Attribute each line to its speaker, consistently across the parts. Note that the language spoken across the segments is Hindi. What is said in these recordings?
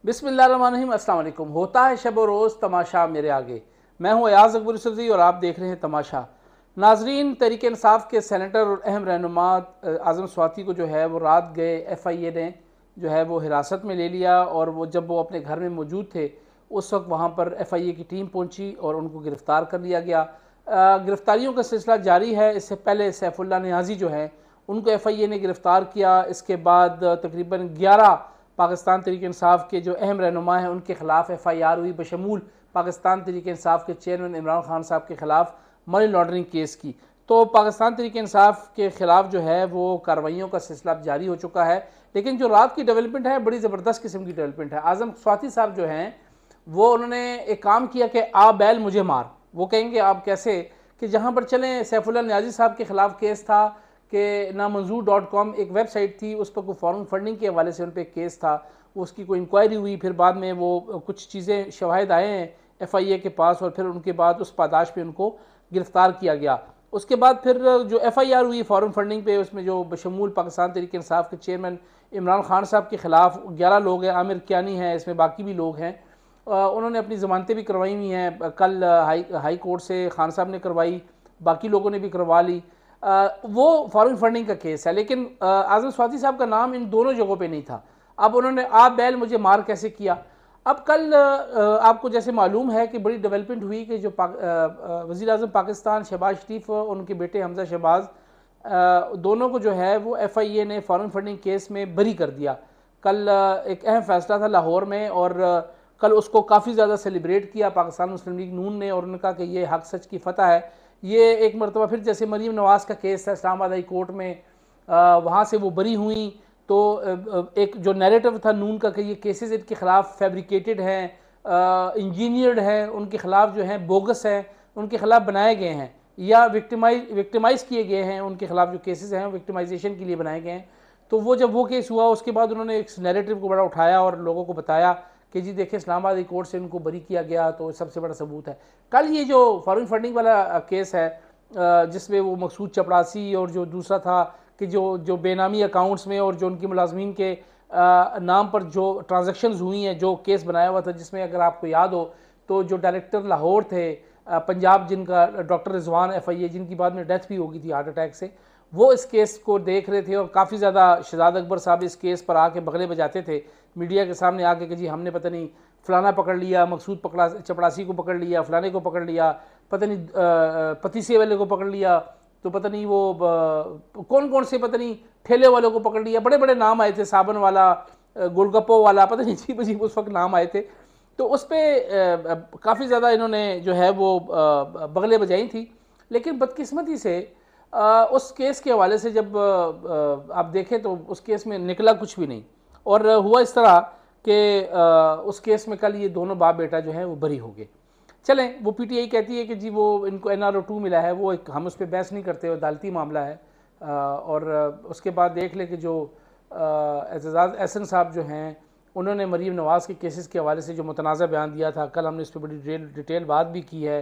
Speaker 1: बिस्मिल्लाहिर्रहमानिर्रहीम। अस्सलाम वालेकुम। होता है शब व रोज़ तमाशा मेरे आगे। मैं हूँ अयाज़ अकबर यूसुफ़ज़ई और आप देख रहे हैं तमाशा। नाजरीन, तहरीक इंसाफ के सेनेटर और अहम रहनुमा आज़म स्वाति को जो है वो रात गए FIA ने जो है वो हिरासत में ले लिया, और वो जब वो अपने घर में मौजूद थे उस वक्त वहाँ पर FIA की टीम पहुँची और उनको गिरफ़्तार कर लिया गया। गिरफ़्तारियों का सिलसिला जारी है। इससे पहले सैफुल्लाह नियाज़ी जो हैं उनको FIA ने गिरफ़्तार किया। इसके बाद तकरीबन 11 पाकिस्तान तहरीक इंसाफ के जो अहम रहनुमा हैं उनके खिलाफ FIR हुई, बशमूल पाकिस्तान तहरीक इंसाफ के चेयरमैन इमरान खान साहब के खिलाफ मनी लॉन्ड्रिंग केस की। तो पाकिस्तान तहरीक इंसाफ के खिलाफ जो है वो कार्रवाइयों का सिलसिला जारी हो चुका है। लेकिन जो रात की डेवलपमेंट है बड़ी ज़बरदस्त किस्म की डेवलपमेंट है। आज़म स्वाति साहब जो हैं वो उन्होंने एक काम किया कि आ बैल मुझे मार। वो कहेंगे आप कैसे, कि जहाँ पर चलें सैफुल्लाह नियाज़ी साहब के खिलाफ केस था कि नामंजूर.com एक वेबसाइट थी, उस पर कोई फॉरेन फंडिंग के हवाले से उन पर केस था। वो उसकी कोई इंक्वायरी हुई, फिर बाद में वो कुछ चीज़ें शवाहिद आए हैं FIA के पास, और फिर उनके बाद उस पादाश पे उनको गिरफ़्तार किया गया। उसके बाद फिर जो FIR हुई फॉरेन फंडिंग पे, उसमें जो बशमूल पाकिस्तान तहरीक इंसाफ के चेयरमैन इमरान खान साहब के ख़िलाफ़ 11 लोग हैं, आमिर कियानी हैं, इसमें बाकी भी लोग हैं। उन्होंने अपनी ज़मानतें भी करवाई हुई हैं। कल हाई कोर्ट से खान साहब ने करवाई, बाकी लोगों ने भी करवा ली। वो फॉरेन फंडिंग का केस है। लेकिन आज़म स्वाति साहब का नाम इन दोनों जगहों पे नहीं था। अब उन्होंने आप बैल मुझे मार कैसे किया। अब कल आपको जैसे मालूम है कि बड़ी डेवलपमेंट हुई कि जो वज़ीर आज़म पाकिस्तान शहबाज शरीफ और उनके बेटे हमजा शहबाज दोनों को जो है वो FIA ने फॉरेन फंडिंग केस में बरी कर दिया। कल एक अहम फैसला था लाहौर में, और कल उसको काफ़ी ज़्यादा सेलिब्रेट किया पाकिस्तान मुस्लिम लीग नून ने, और उन्होंने कहा कि ये हक सच की फ़तह है। ये एक मरतबा फिर जैसे मरीम नवाज़ का केस था इस्लामाबाद हाई कोर्ट में, वहाँ से वो बरी हुई। तो एक जो नैरेटिव था नून का कि ये केसेस इनके ख़िलाफ़ फैब्रिकेटेड हैं, इंजीनियर्ड हैं, उनके ख़िलाफ़ जो हैं बोगस हैं, उनके ख़िलाफ़ बनाए गए हैं या विक्टिमाइज़ किए गए हैं, उनके ख़िलाफ़ जो केसेस हैं विक्टिमाइजेशन के लिए बनाए गए हैं। तो वो जब वो केस हुआ उसके बाद उन्होंने इस नैरेटिव को बड़ा उठाया और लोगों को बताया कि जी देखिए इस्लामाबाद हाई कोर्ट से उनको बरी किया गया, तो सबसे बड़ा सबूत है। कल ये जो फॉरेन फंडिंग वाला केस है जिसमें वो मकसूद चपड़ासी और जो दूसरा था कि जो बेनामी अकाउंट्स में और जो उनकी मुलाजमीन के नाम पर जो ट्रांजैक्शंस हुई हैं, जो केस बनाया हुआ था, जिसमें अगर आपको याद हो तो जो डायरेक्टर लाहौर थे पंजाब, जिनका डॉक्टर रिजवान FIA, जिनकी बाद में डेथ भी हो गई थी हार्ट अटैक से, वो इस केस को देख रहे थे और काफ़ी ज़्यादा शहजाद अकबर साहब इस केस पर आके बगले बजाते थे मीडिया के सामने आके कि जी हमने पता नहीं फलाना पकड़ लिया, मकसूद चपड़ासी को पकड़ लिया, फलाने को पकड़ लिया, पता नहीं पतीसे वाले को पकड़ लिया, तो पता नहीं वो कौन कौन से पता नहीं ठेले वालों को पकड़ लिया। बड़े बड़े नाम आए थे, साबन वाला, गोलगप्पो वाला, पता नहीं अजीब अजीब उस वक्त नाम आए थे। तो उस पर काफ़ी ज़्यादा इन्होंने जो है वो बगले बजाई थी। लेकिन बदकिस्मती से उस केस के हवाले से जब आप देखें तो उस केस में निकला कुछ भी नहीं, और हुआ इस तरह कि उस केस में कल ये दोनों बाप बेटा जो है वो बरी हो गए। चलें, वो PTI कहती है कि जी वो इनको NRO 2 मिला है, वो एक हम उस पर बहस नहीं करते, वो अदालती मामला है। और उसके बाद देख ले कि जो एजाज़ एहसन साहब जो हैं उन्होंने मरीम नवाज़ के केसेस के हवाले से जो मुतनाज़ा बयान दिया था, कल हमने इस पर बड़ी डिटेल बात भी की है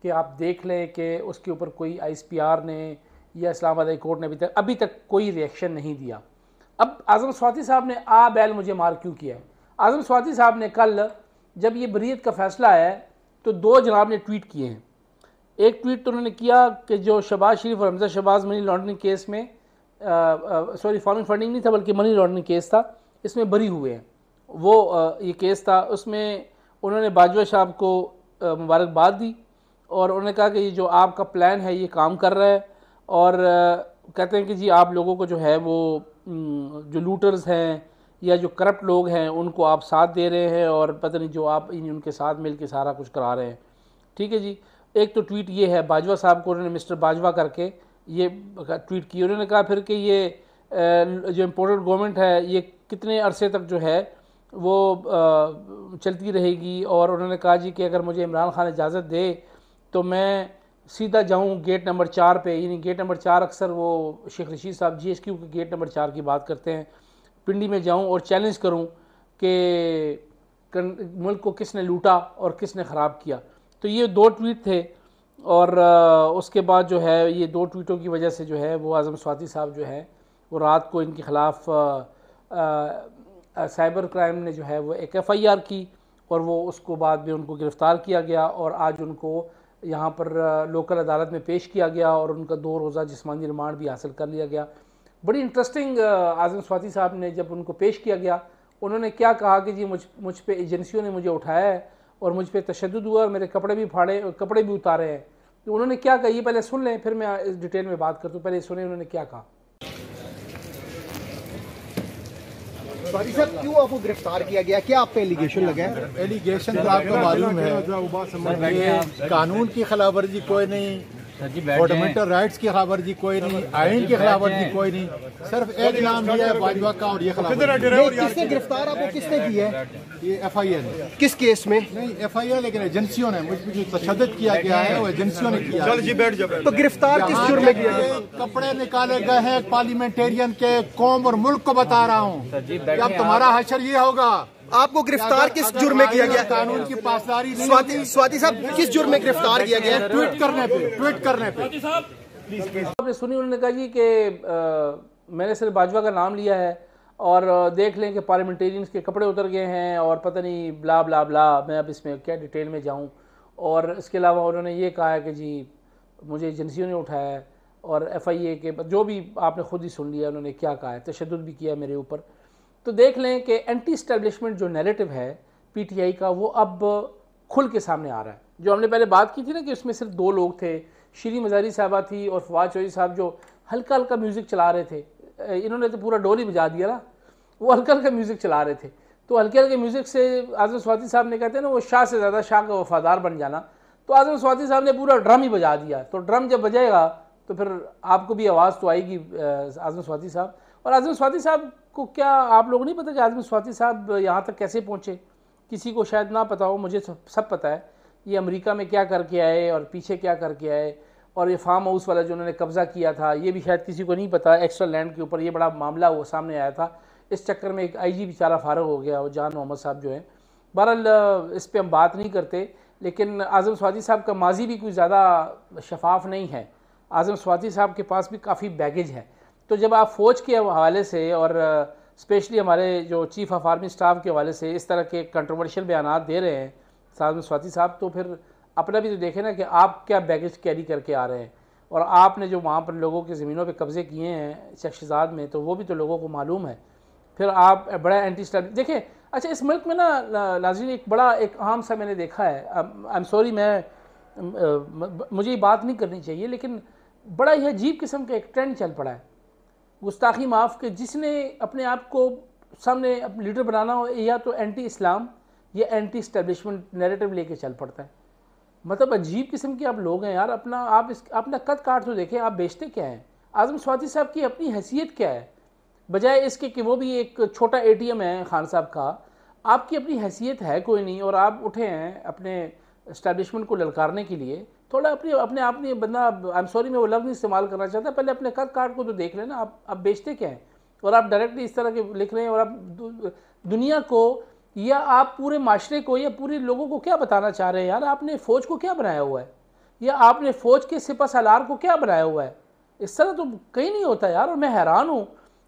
Speaker 1: कि आप देख लें कि उसके ऊपर कोई ISPR ने या इस्लामाबाद हाई कोर्ट ने अभी तक कोई रिएक्शन नहीं दिया। अब आज़म स्वाति साहब ने आ बैल मुझे मार क्यों किया है। आज़म स्वाति साहब ने कल जब ये बरीयत का फ़ैसला आया तो दो जनाब ने ट्वीट किए हैं। एक ट्वीट तो उन्होंने किया कि जो शहबाज शरीफ और Hamza Shahbaz money laundering case में सॉरी फॉरेन फंडिंग नहीं था बल्कि मनी लॉन्ड्रिंग केस था, इसमें बरी हुए हैं। वो ये केस था, उसमें उन्होंने बाजवा साहब को मुबारकबाद दी और उन्होंने कहा कि ये जो आपका प्लान है ये काम कर रहा है, और कहते हैं कि जी आप लोगों को जो है वो जो लूटर्स हैं या जो करप्ट लोग हैं उनको आप साथ दे रहे हैं, और पता नहीं जो आप उनके साथ मिल के सारा कुछ करा रहे हैं। ठीक है जी। एक तो ट्वीट ये है बाजवा साहब को, उन्होंने मिस्टर बाजवा करके ये ट्वीट की। उन्होंने कहा फिर कि ये जो इम्पोर्टेड गवर्नमेंट है ये कितने अरसे तक जो है वो चलती रहेगी, और उन्होंने कहा जी कि अगर मुझे इमरान खान इजाज़त दे तो मैं सीधा जाऊं गेट नंबर 4 पे, यानी गेट नंबर 4 अक्सर वो शेख रशीद साहब GSQ के गेट नंबर 4 की बात करते हैं, पिंडी में जाऊं और चैलेंज करूं कि मुल्क को किसने लूटा और किसने ख़राब किया। तो ये दो ट्वीट थे, और उसके बाद जो है ये दो ट्वीटों की वजह से जो है वो आज़म स्वाति साहब जो है वो रात को इनके ख़िलाफ़ साइबर क्राइम ने जो है वो एक FIR की और वो उसको बाद में उनको गिरफ़्तार किया गया और आज उनको यहाँ पर लोकल अदालत में पेश किया गया और उनका 2 रोज़ा जिस्मानी रिमांड भी हासिल कर लिया गया। बड़ी इंटरेस्टिंग आज़म स्वाति साहब ने जब उनको पेश किया गया, उन्होंने क्या कहा कि जी मुझ पे एजेंसियों ने मुझे उठाया है और मुझ पे तशद्दुद हुआ और मेरे कपड़े भी फाड़े, कपड़े भी उतारे हैं। तो उन्होंने क्या कहा ये पहले सुन लें, फिर मैं इस डिटेल में बात करता हूँ। पहले सुने उन्होंने क्या कहा।
Speaker 2: सॉरी सर, क्यों आपको गिरफ्तार किया गया, क्या आप पे एलिगेशन लगा है?
Speaker 3: एलिगेशन तो आपको मालूम है कि कानून की खिलाफवर्जी कोई नहीं, फंडामेंटल राइट्स की खिलाफवर्जी कोई नहीं, आइन की खिलाफवर्जी कोई नहीं, सिर्फ एक नाम दिया है बाजवा का और ये खिलाफवर्जी।
Speaker 2: किसने गिरफ्तार आपको किसने की है?
Speaker 3: ये FIR है।
Speaker 2: किस केस में?
Speaker 3: नहीं FIR, लेकिन एजेंसियों ने, मुझ पर जो तशद्दुद किया गया है वो एजेंसियों ने किया।
Speaker 2: चल जी बैठ जाओ। तो गिरफ्तार किस जुर्म में किया गया?
Speaker 3: कपड़े निकाले गए हैं पार्लियामेंटेरियन के, कौम और मुल्क को बता रहा हूँ। अब तुम्हारा हशर ये होगा।
Speaker 2: आपको गिरफ्तार किस जुर्म में किया गया?
Speaker 3: कानून की पासदारी नहीं।
Speaker 2: स्वाति साहब, किस जुर्म में गिरफ्तार किया गया?
Speaker 3: ट्वीट करने पे।
Speaker 1: आपने सुनी, उन्होंने कहा जी कि मैंने सिर्फ बाजवा का नाम लिया है और देख लें कि पार्लियामेंटेरियंस के कपड़े उतर गए हैं और पता नहीं ब्ला ब्ला ब्ला, मैं अब इसमें क्या डिटेल में जाऊं। और इसके अलावा उन्होंने ये कहा है कि जी मुझे एजेंसियों ने उठाया है और FIA के जो भी आपने खुद ही सुन लिया उन्होंने क्या कहा है, तशद्दुद भी किया मेरे ऊपर। तो देख लें कि एंटी एस्टेब्लिशमेंट जो नैरेटिव है PTI का वो अब खुल के सामने आ रहा है। जो हमने पहले बात की थी ना कि उसमें सिर्फ 2 लोग थे, शीरी मज़ारी साहबा थी और फवाद चौधरी साहब जो हल्का हल्का म्यूज़िक चला रहे थे। इन्होंने तो पूरा डोल ही बजा दिया ना, वो हल्का हल्का म्यूज़िक चला रहे थे। तो हल्के हल्के म्यूज़िक से आज़म स्वाति साहब ने कहते हैं ना वो शाह से ज़्यादा शाह का वफादार बन जाना, तो आज़म स्वाति साहब ने पूरा ड्रम ही बजा दिया। तो ड्रम जब बजाएगा तो फिर आपको भी आवाज़ तो आएगी आज़म स्वाति साहब। और आज़म स्वाति साहब को क्या आप लोग नहीं पता कि आज़म स्वाति साहब यहाँ तक कैसे पहुँचे? किसी को शायद ना पता हो, मुझे सब पता है। ये अमेरिका में क्या करके आए और पीछे क्या करके आए, और ये फार्म हाउस वाला जो उन्होंने कब्ज़ा किया था ये भी शायद किसी को नहीं पता। एक्स्ट्रा लैंड के ऊपर ये बड़ा मामला वो सामने आया था। इस चक्कर में एक IG बेचारा फारग हो गया, वो जान मोहम्मद साहब जो हैं। बहरहाल इस पर हम बात नहीं करते, लेकिन आज़म स्वाति साहब का माजी भी कोई ज़्यादा शफाफ नहीं है। आज़म स्वाति साहब के पास भी काफ़ी बैगेज है। तो जब आप फ़ौज के हवाले से और स्पेशली हमारे जो चीफ़ ऑफ आर्मी स्टाफ के हवाले से इस तरह के कंट्रोवर्शियल बयान दे रहे हैं आज़म स्वाति साहब, तो फिर अपना भी तो देखें ना कि आप क्या बैगेज कैरी करके आ रहे हैं। और आपने जो वहाँ पर लोगों की ज़मीनों पे कब्ज़े किए हैं शख्सियात में, तो वो भी तो लोगों को मालूम है। फिर आप बड़ा एंटी स्टैब्लिश देखें। अच्छा, इस मुल्क में ना नाज़रीन एक आम सा मैंने देखा है, आई एम सॉरी, मुझे ये बात नहीं करनी चाहिए, लेकिन बड़ा ही अजीब किस्म का एक ट्रेंड चल पड़ा है, गुस्ताखी माफ़ के, जिसने अपने आप को सामने लीडर बनाना हो या तो एंटी इस्लाम या एंटी इस्टेब्लिशमेंट नैरेटिव लेके चल पड़ता है। मतलब अजीब किस्म के आप लोग हैं यार। अपना कद काट तो देखें, आप बेचते क्या हैं? आज़म स्वाति साहब की अपनी हैसियत क्या है? बजाय इसके कि वो भी एक छोटा ATM है खान साहब का, आपकी अपनी हैसियत है कोई नहीं और आप उठे हैं अपने इस्टेब्लिशमेंट को ललकारने के लिए। थोड़ा अपने आप में बंदा, आई एम सॉरी मैं वो लफ्ज़ नहीं इस्तेमाल करना चाहता, पहले अपने कद काट को तो देख लेना। आप बेचते क्या हैं? और आप डायरेक्टली इस तरह के लिख रहे हैं और आप दुनिया को या आप पूरे माशरे को या पूरे लोगों को क्या बताना चाह रहे हैं यार? आपने फ़ौज को क्या बनाया हुआ है, या आपने फ़ौज के सिपह सालार को क्या बनाया हुआ है? इस तरह तो कहीं नहीं होता यार। और मैं हैरान हूँ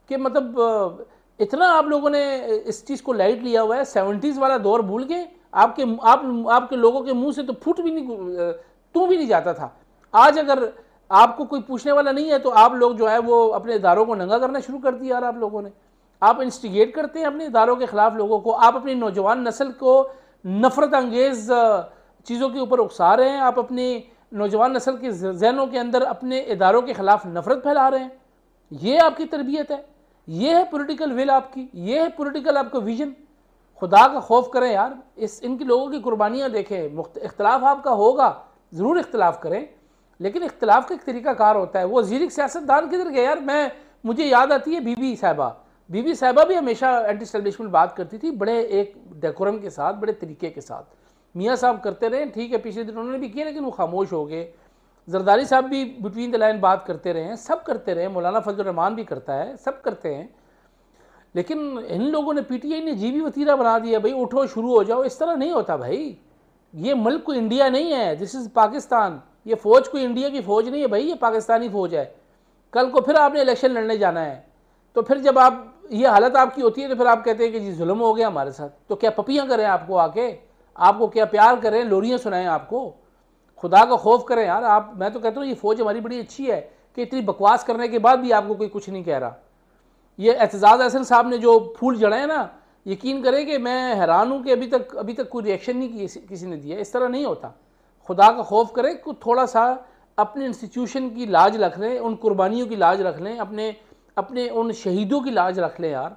Speaker 1: कि मतलब इतना आप लोगों ने इस चीज़ को लाइट लिया हुआ है। 70s वाला दौर भूल गए। आपके लोगों के मुंह से तो फूट भी नहीं, तू भी नहीं जाता था। आज अगर आपको कोई पूछने वाला नहीं है तो आप लोग जो है वो अपने इदारों को नंगा करना शुरू कर दिया यार आप लोगों ने। आप इंस्टिगेट करते हैं अपने इदारों के ख़िलाफ़ लोगों को। आप अपनी नौजवान नस्ल को नफ़रत अंगेज़ चीज़ों के ऊपर उकसा रहे हैं। आप अपनी नौजवान नस्ल के जहनों के अंदर अपने इदारों के ख़िलाफ़ नफ़रत फैला रहे हैं। ये आपकी तरबियत है, ये है पॉलिटिकल विल आपकी, ये है पॉलिटिकल आपका विजन। खुदा का खौफ करें यार। इनकी लोगों की कुर्बानियाँ देखें। इख्तलाफ आपका होगा, ज़रूर इख्तलाफ करें, लेकिन इख्तलाफ का एक तरीक़ाकार होता है। वो वज़ीर सियासतदान किधर गए यार? मुझे याद आती है बीबी साहिबा भी हमेशा एंटी एस्टेब्लिशमेंट बात करती थी, बड़े एक डेकोरम के साथ, बड़े तरीके के साथ। मियाँ साहब करते रहे, ठीक है, पिछले दिन उन्होंने भी किया, लेकिन वो खामोश हो गए। जरदारी साहब भी बिटवीन द लाइन बात करते रहे हैं, सब करते रहे। मौलाना फजल रहमान भी करता है, सब करते हैं। लेकिन इन लोगों ने PTI ने जीबी वतीरा बना दिया, भाई उठो शुरू हो जाओ। इस तरह नहीं होता भाई। ये मुल्क कोई इंडिया नहीं है, दिस इज़ पाकिस्तान। ये फ़ौज कोई इंडिया की फ़ौज नहीं है भाई, ये पाकिस्तानी फ़ौज है। कल को फिर आपने इलेक्शन लड़ने जाना है, तो फिर जब आप ये हालत आपकी होती है तो फिर आप कहते हैं कि जी जुल्म हो गया हमारे साथ। तो क्या पपियाँ करें आपको आके, आपको क्या प्यार करें, लोरियाँ सुनाएं आपको? खुदा का खौफ करें यार आप। मैं तो कहता हूँ ये फ़ौज हमारी बड़ी अच्छी है कि इतनी बकवास करने के बाद भी आपको कोई कुछ नहीं कह रहा। ये एतजाज़ अहसन साहब ने जो फूल जड़े हैं ना, यकीन करें कि मैं हैरान हूँ कि अभी तक कोई रिएक्शन नहीं किसी ने दिया। इस तरह नहीं होता। खुदा का खौफ करें, थोड़ा सा अपने इंस्टीट्यूशन की लाज रख लें, उन कुर्बानियों की लाज रख लें, अपने उन शहीदों की लाज रख लें यार।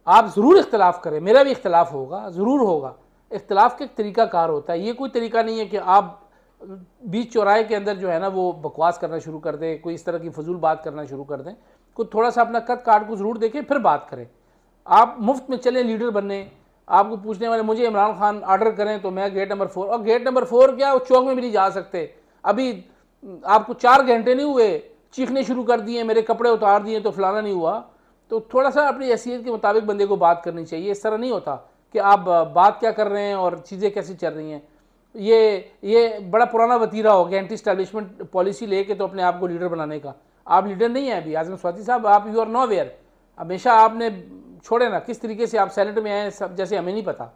Speaker 1: आप ज़रूर इख्तलाफ करें, मेरा भी इख्तलाफ होगा, ज़रूर होगा। इख्तलाफ का एक तरीका कार होता है। ये कोई तरीका नहीं है कि आप बीच चौराहे के अंदर जो है ना वो बकवास करना शुरू कर दें, कोई इस तरह की फजूल बात करना शुरू कर दें। कुछ थोड़ा सा अपना कद काट को ज़रूर देखें, फिर बात करें। आप मुफ्त में चलें लीडर बनने, आपको पूछने वाले मुझे इमरान खान ऑर्डर करें तो मैं गेट नंबर 4, और गेट नंबर 4 क्या, वो चौक में भी नहीं जा सकते। अभी आपको 4 घंटे नहीं हुए, चीखने शुरू कर दिए, मेरे कपड़े उतार दिए तो फलाना नहीं हुआ। तो थोड़ा सा अपनी हैसियत के मुताबिक बंदे को बात करनी चाहिए। इस तरह नहीं होता कि आप बात क्या कर रहे हैं और चीज़ें कैसी चल रही हैं। ये बड़ा पुराना वतीरा हो गया एंटी स्टैब्लिशमेंट पॉलिसी लेके तो अपने आप को लीडर बनाने का। आप लीडर नहीं हैं अभी आज़म स्वाति साहब, आप यू आर नोवेयर। हमेशा आपने छोड़े ना किस तरीके से आप सेनेट में आए, सब जैसे हमें नहीं पता।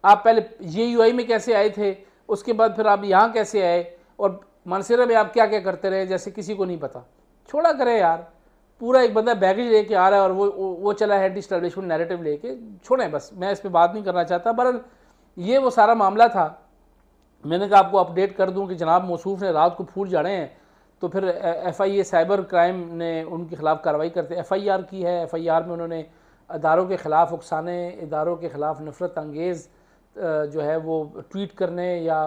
Speaker 1: आप पहले JUI में कैसे आए थे, उसके बाद फिर आप यहाँ कैसे आए, और मानसरा में आप क्या क्या करते रहे, जैसे किसी को नहीं पता। छोड़ा करें यार, पूरा एक बंदा बैगेज लेके आ रहा है और वो चला है एंटी स्टैब्लिशमेंट नैरेटिव लेके। छोड़ें बस, मैं इस पर बात नहीं करना चाहता। बहरहाल ये वो सारा मामला था। मैंने कहा आपको अपडेट कर दूं कि जनाब मौसूफ ने रात को फूल झाड़े हैं, तो फिर FIA साइबर क्राइम ने उनके खिलाफ कार्रवाई करते FIR की है। FIR में उन्होंने इदारों के ख़िलाफ़ उकसाने, इदारों के ख़िलाफ़ नफ़रत अंगेज़ जो है वो ट्वीट करने या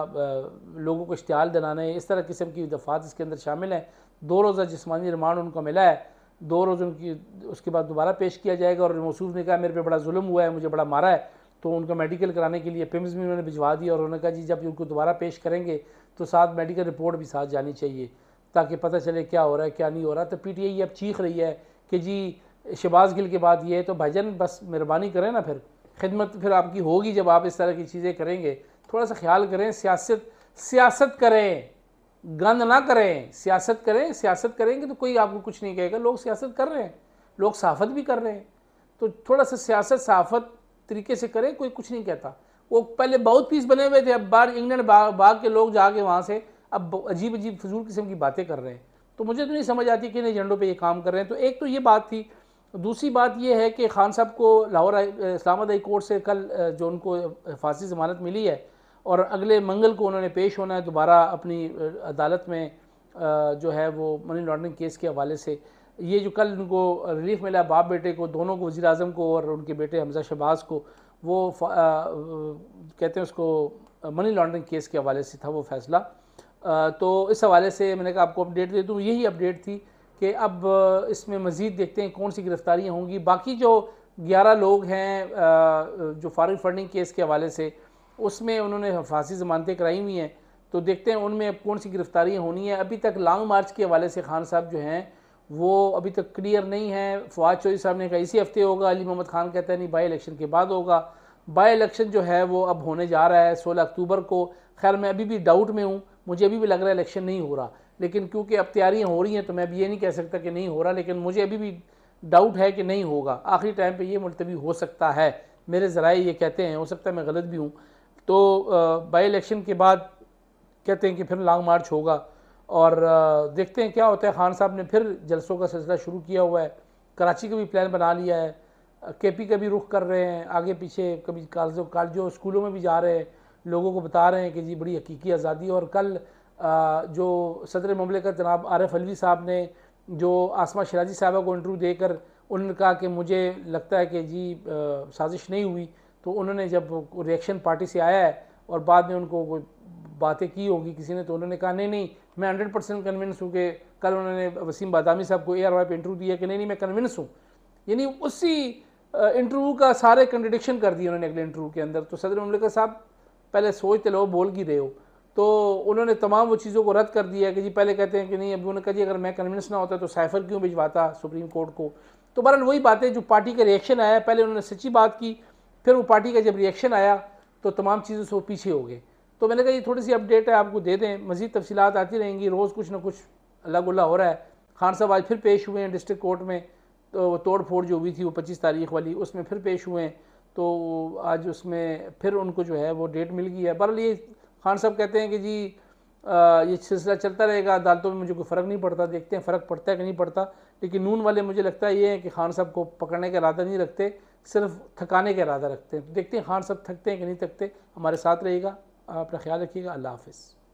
Speaker 1: लोगों को इश्तिहाल दिलाने, इस तरह किस्म की दफ़ात इसके अंदर शामिल हैं। 2 रोज़ा जिस्मानी रिमांड उनको मिला है, 2 रोज़ उनकी उसके बाद दोबारा पेश किया जाएगा। और मौसूफ ने कहा मेरे पे बड़ा जुल्म हुआ है, मुझे बड़ा मारा है, तो उनका मेडिकल कराने के लिए PIMS भी उन्होंने भिजवा दिया। और उन्होंने कहा जी जब उनको दोबारा पेश करेंगे तो साथ मेडिकल रिपोर्ट भी साथ जानी चाहिए ताकि पता चले क्या हो रहा है क्या नहीं हो रहा। तो PTI ये अब चीख रही है कि जी शहबाज गिल के बाद ये है, तो भाईजान बस मेहरबानी करें ना, फिर खिदमत फिर आपकी होगी जब आप इस तरह की चीज़ें करेंगे। थोड़ा सा ख्याल करें, सियासत करें, गंद ना करें, सियासत करें। सियासत करेंगे तो कोई आपको कुछ नहीं कहेगा। लोग सियासत कर रहे हैं, लोग सहाफ़त भी कर रहे हैं, तो थोड़ा सा सियासत सहाफ़त तरीके से करें, कोई कुछ नहीं कहता। वो पहले बहुत पीस बने हुए थे, अब बाहर इंग्लैंड बाग के लोग जाके वहाँ से अब अजीब अजीब फजूल किस्म की बातें कर रहे हैं। तो मुझे तो नहीं समझ आती किन एजेंडों पे ये काम कर रहे हैं। तो एक तो ये बात थी। दूसरी बात ये है कि खान साहब को लाहौर इस्लामाबाद हाई कोर्ट से कल जो उनको फांसी ज़मानत मिली है और अगले मंगल को उन्होंने पेश होना है दोबारा अपनी अदालत में, जो है वो मनी लॉन्ड्रिंग केस के हवाले से। ये जो कल उनको रिलीफ मिला बाप बेटे को, दोनों को, वज़ीर आज़म को और उनके बेटे हमजा शहबाज को, वो कहते हैं उसको मनी लॉन्ड्रिंग केस के हवाले से था वो फैसला। तो इस हवाले से मैंने कहा आपको अपडेट दे दूँ। यही अपडेट थी कि अब इसमें मज़ीद देखते हैं कौन सी गिरफ्तारियाँ होंगी। बाकी जो 11 लोग हैं जो फॉरेन फंडिंग केस के हवाले से, उसमें उन्होंने फांसी ज़मानतें कराई हुई हैं, तो देखते हैं उनमें अब कौन सी गिरफ्तारियाँ होनी है। अभी तक लॉन्ग मार्च के हवाले से खान साहब जो हैं वो अभी तक क्लियर नहीं है। फवाद चौधरी साहब ने कहा इसी हफ्ते होगा, अली मोहम्मद खान कहता है नहीं बाई इलेक्शन के बाद होगा। बाई इलेक्शन जो है वो अब होने जा रहा है 16 अक्टूबर को। खैर मैं अभी भी डाउट में हूँ, मुझे अभी भी लग रहा है इलेक्शन नहीं हो रहा, लेकिन क्योंकि अब तैयारियाँ हो रही हैं तो मैं अभी ये नहीं कह सकता कि नहीं हो रहा, लेकिन मुझे अभी भी डाउट है कि नहीं होगा। आखिरी टाइम पे ये मुलतवी हो सकता है, मेरे ज़राए ये कहते हैं, हो सकता है मैं गलत भी हूँ। तो बाई इलेक्शन के बाद कहते हैं कि फिर लॉन्ग मार्च होगा और देखते हैं क्या होता है। खान साहब ने फिर जलसों का सिलसिला शुरू किया हुआ है, कराची का भी प्लान बना लिया है, KP का भी रुख कर रहे हैं आगे पीछे, कभी कॉलेजों स्कूलों में भी जा रहे हैं, लोगों को बता रहे हैं कि जी बड़ी हकीकी आज़ादी। और कल जो सदर मुमलिकत जनाब आरिफ अलवी साहब ने जो आसमा शराजी साहबा को इंटरव्यू देकर उन्होंने कहा कि मुझे लगता है कि जी साजिश नहीं हुई, तो उन्होंने जब रिएक्शन पार्टी से आया है और बाद में उनको बातें की होगी किसी ने, तो उन्होंने कहा नहीं मैं 100% कन्विंस हूँ कि कल उन्होंने वसीम बादामी साहब को ARY पे इंटरव्यू दिया कि नहीं मैं कन्विंस हूँ। यानी उसी इंटरव्यू का सारे कंट्रडिक्शन कर दिए उन्होंने अगले इंटरव्यू के अंदर। तो सदर मुमलिकत साहब पहले सोचते लो बोल की रहे हो, तो उन्होंने तमाम वो चीज़ों को रद्द कर दिया कि जी पहले कहते हैं कि नहीं, अभी उन्होंने कहा जी अगर मैं कन्विंस ना होता तो साइफर क्यों भिजवाता सुप्रीम कोर्ट को। तो बहरहाल वही बातें जो पार्टी का रिएक्शन आया, पहले उन्होंने सच्ची बात की, फिर वो पार्टी का जब रिएक्शन आया तो तमाम चीज़ों से वो पीछे हो गए। तो मैंने कहा ये थोड़ी सी अपडेट है आपको दे दें, मज़ीद तफसीलात आती रहेंगी, रोज़ कुछ ना कुछ अल्लाह गुल्ला हो रहा है। खान साहब आज फिर पेश हुए हैं डिस्ट्रिक्ट कोर्ट में, तो तोड़ फोड़ जो हुई थी वो 25 तारीख वाली, उसमें फिर पेश हुए हैं। तो आज उसमें फिर उनको जो है वो डेट मिल गई है। बहरहाल ये खान साहब कहते हैं कि जी ये सिलसिला चलता रहेगा, अदालतों में मुझे कोई फ़र्क नहीं पड़ता, देखते हैं फ़र्क पड़ता है कि नहीं पड़ता। लेकिन नून वाले मुझे लगता है ये है कि खान साहब को पकड़ने का इरादा नहीं रखते, सिर्फ थकाने का इरादा रखते हैं। तो देखते हैं खान साहब थकते हैं कि नहीं थकते। हमारे साथ रहिएगा, अपना ख्याल रखिएगा। अल्लाह हाफ़िज़।